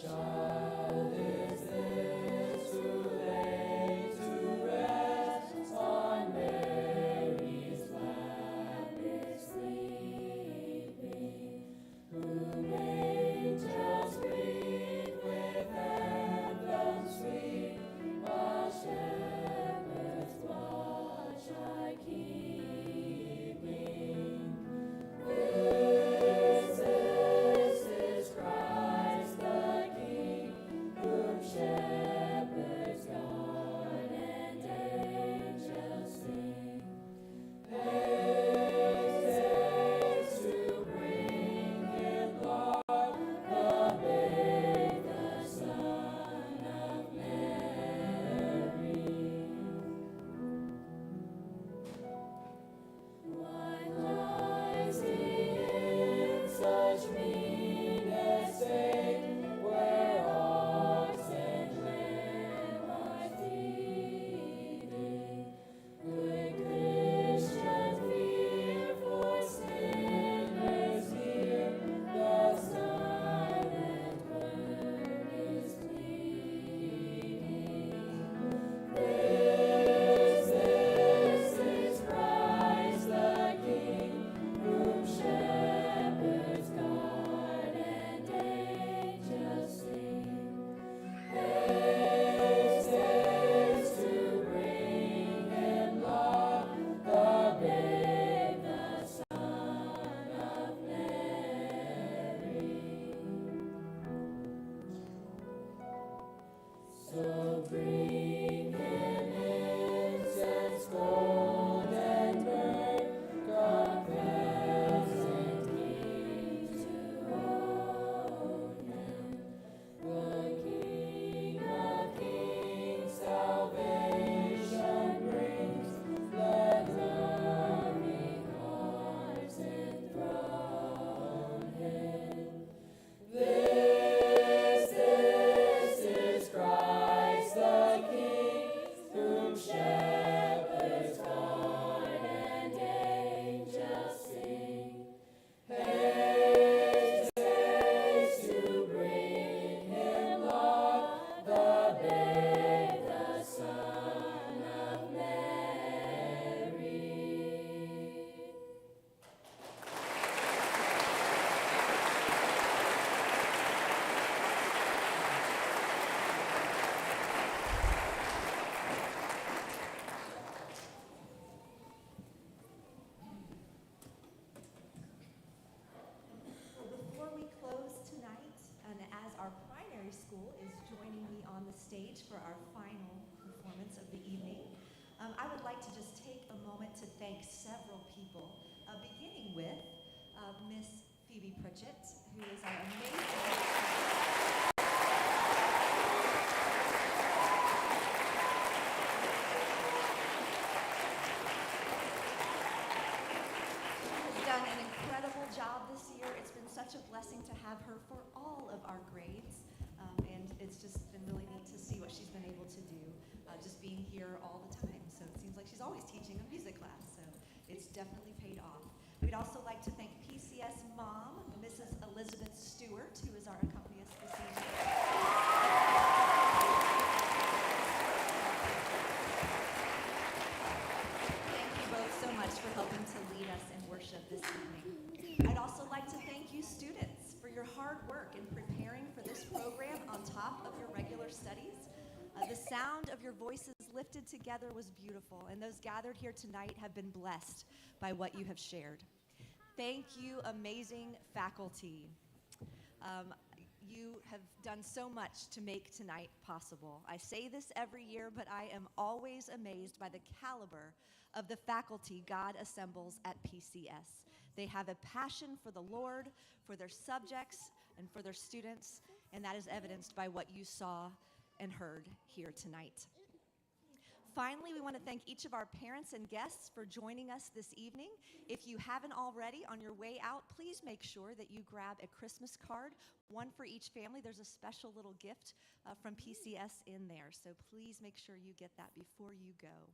Child is this who lay to rest on Mary's lap is sleeping, whom angels greet with anthems sweet, while shepherds watch are keeping. This is Christ the King, whom shepherds guard and angels sing. Haste to bring him, Lord, the babe, the Son of Mary. Why lies he in such mean estate, where ox and lamb are feeding? Good Christian, fear for sinners here, the silent word is pleading. This is Christ the King, whom shepherds guard and angels sing. Haste to bring him, Lord, the babe, the Son of Mary. So bring him incense, gold, and myrrh, confessing kings to own him. The King of Kings salvation brings, let loving hearts enthrone him. This is Christ the King, whom shepherds guard and angels sing. Haste to bring him, Lord, the babe, the Son of Mary. Before we close tonight, and as our primary school is joining me on the stage for our final performance of the evening, I would like to just take a moment to thank several people, beginning with Miss Phoebe Pritchett, who is our amazing has done an incredible job this year. It's been such a blessing to have her for all of our grades, and it's just been really neat to see what she's been able to do, just being here all the time. So it seems like she's always teaching a music class, so it's definitely paid off. We'd also like to thank PCS mom, Mrs. Elizabeth Stewart, who is our accompanist this evening. Thank you both so much for helping to lead us in worship this evening. I'd also like to thank you students for your hard work in preparing for this program on top of your regular studies. The sound of your voices lifted together was beautiful, and those gathered here tonight have been blessed by what you have shared. Thank you, amazing faculty. You have done so much to make tonight possible. I say this every year, but I am always amazed by the caliber of the faculty God assembles at PCS. They have a passion for the Lord, for their subjects, and for their students, and that is evidenced by what you saw and heard here tonight. Finally, we want to thank each of our parents and guests for joining us this evening. If you haven't already, on your way out, please make sure that you grab a Christmas card, one for each family. There's a special little gift from PCS in there, so please make sure you get that before you go.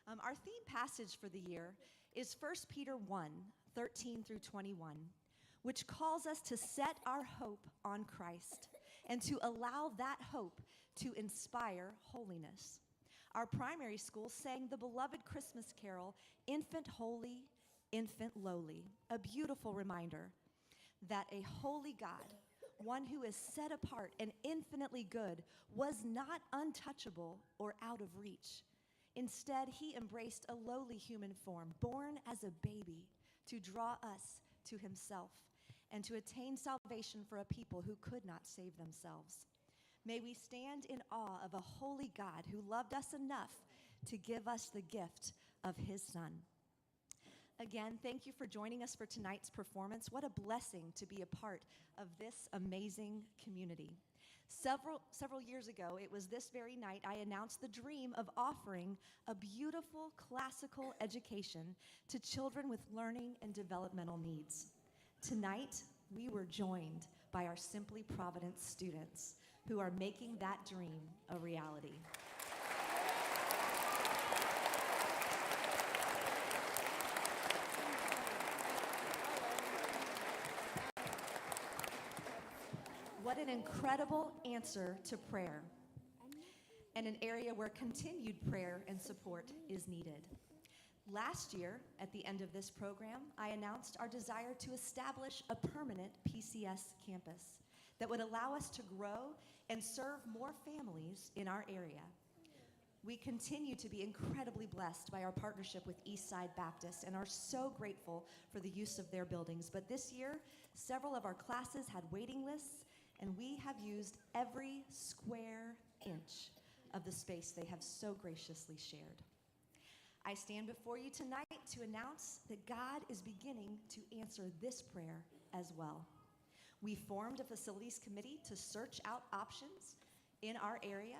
Our theme passage for the year is 1 Peter 1:13 through 21, which calls us to set our hope on Christ and to allow that hope to inspire holiness. Our primary school sang the beloved Christmas carol, Infant Holy, Infant Lowly, a beautiful reminder that a holy God, one who is set apart and infinitely good, was not untouchable or out of reach. Instead, he embraced a lowly human form, born as a baby, to draw us to himself and to attain salvation for a people who could not save themselves. May we stand in awe of a holy God who loved us enough to give us the gift of his Son. Again, thank you for joining us for tonight's performance. What a blessing to be a part of this amazing community. Several years ago, it was this very night I announced the dream of offering a beautiful classical education to children with learning and developmental needs. Tonight, we were joined by our Simply Providence students who are making that dream a reality. What an incredible answer to prayer, and an area where continued prayer and support is needed. Last year, at the end of this program, I announced our desire to establish a permanent PCS campus that would allow us to grow and serve more families in our area. We continue to be incredibly blessed by our partnership with Eastside Baptist and are so grateful for the use of their buildings. But this year, several of our classes had waiting lists, and we have used every square inch of the space they have so graciously shared. I stand before you tonight to announce that God is beginning to answer this prayer as well. We formed a facilities committee to search out options in our area,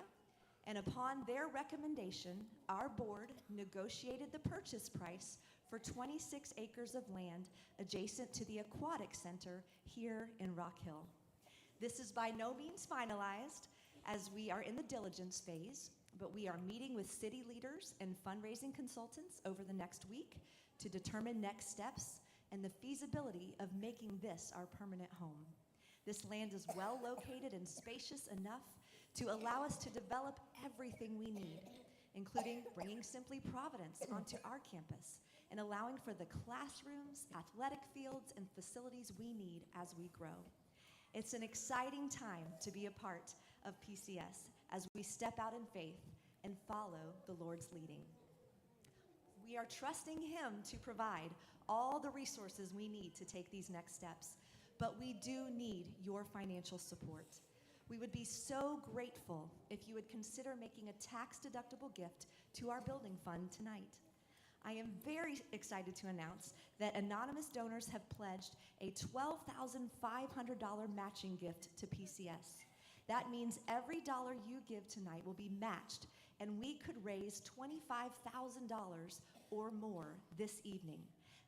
and upon their recommendation, our board negotiated the purchase price for 26 acres of land adjacent to the Aquatic Center here in Rock Hill. This is by no means finalized, as we are in the diligence phase, but we are meeting with city leaders and fundraising consultants over the next week to determine next steps and the feasibility of making this our permanent home. This land is well located and spacious enough to allow us to develop everything we need, including bringing Simply Providence onto our campus and allowing for the classrooms, athletic fields, and facilities we need as we grow. It's an exciting time to be a part of PCS as we step out in faith and follow the Lord's leading. We are trusting him to provide all the resources we need to take these next steps, but we do need your financial support. We would be so grateful if you would consider making a tax-deductible gift to our building fund tonight. I am very excited to announce that anonymous donors have pledged a $12,500 matching gift to PCS. That means every dollar you give tonight will be matched, and we could raise $25,000 or more this evening.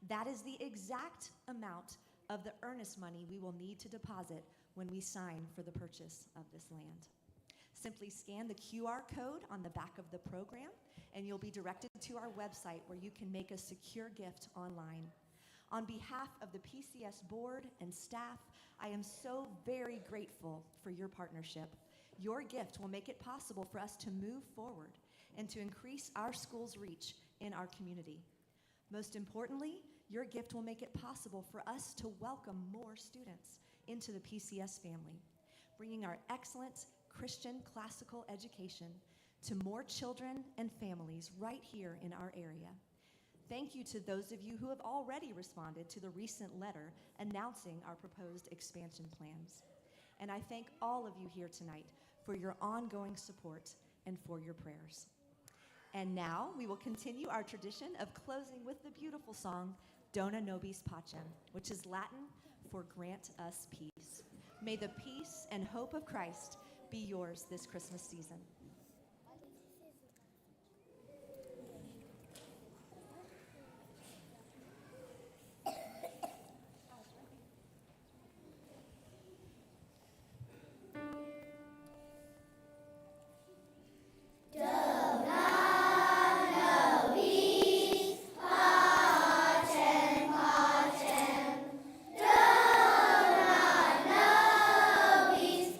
That is the exact amount of the earnest money we will need to deposit when we sign for the purchase of this land. Simply scan the QR code on the back of the program, and you'll be directed to our website where you can make a secure gift online. On behalf of the PCS board and staff, I am so very grateful for your partnership. Your gift will make it possible for us to move forward and to increase our school's reach in our community. Most importantly, your gift will make it possible for us to welcome more students into the PCS family, bringing our excellent Christian classical education to more children and families right here in our area. Thank you to those of you who have already responded to the recent letter announcing our proposed expansion plans. And I thank all of you here tonight for your ongoing support and for your prayers. And now we will continue our tradition of closing with the beautiful song, Dona Nobis Pacem, which is Latin for grant us peace. May the peace and hope of Christ be yours this Christmas season. Dona nobis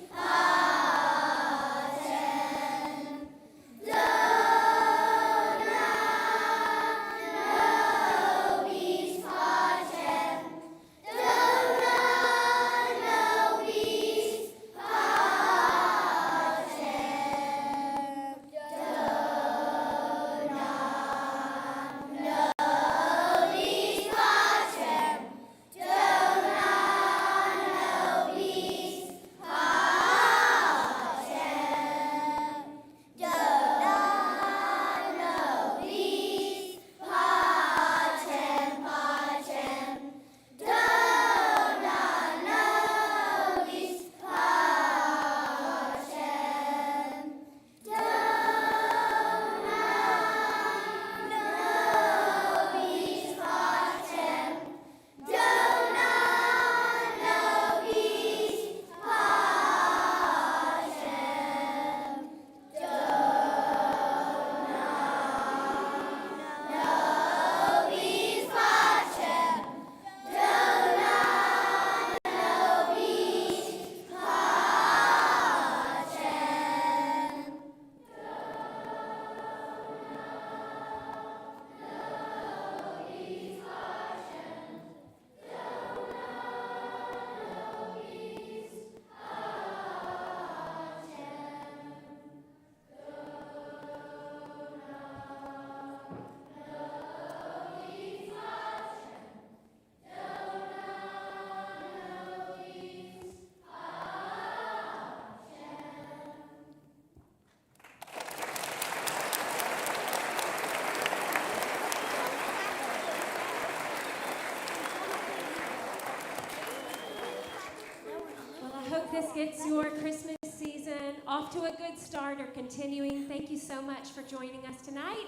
this gets your Christmas season off to a good start or continuing, thank you so much for joining us tonight.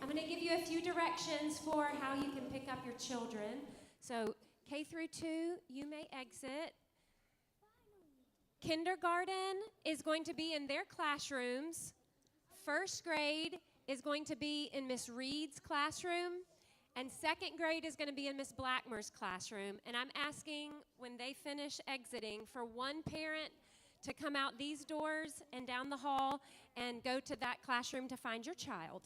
I'm going to give you a few directions for how you can pick up your children. So K through 2, you may exit. Kindergarten is going to be in their classrooms. First grade is going to be in Miss Reed's classroom. And second grade is going to be in Miss Blackmer's classroom. And I'm asking, when they finish exiting, for one parent to come out these doors and down the hall and go to that classroom to find your child.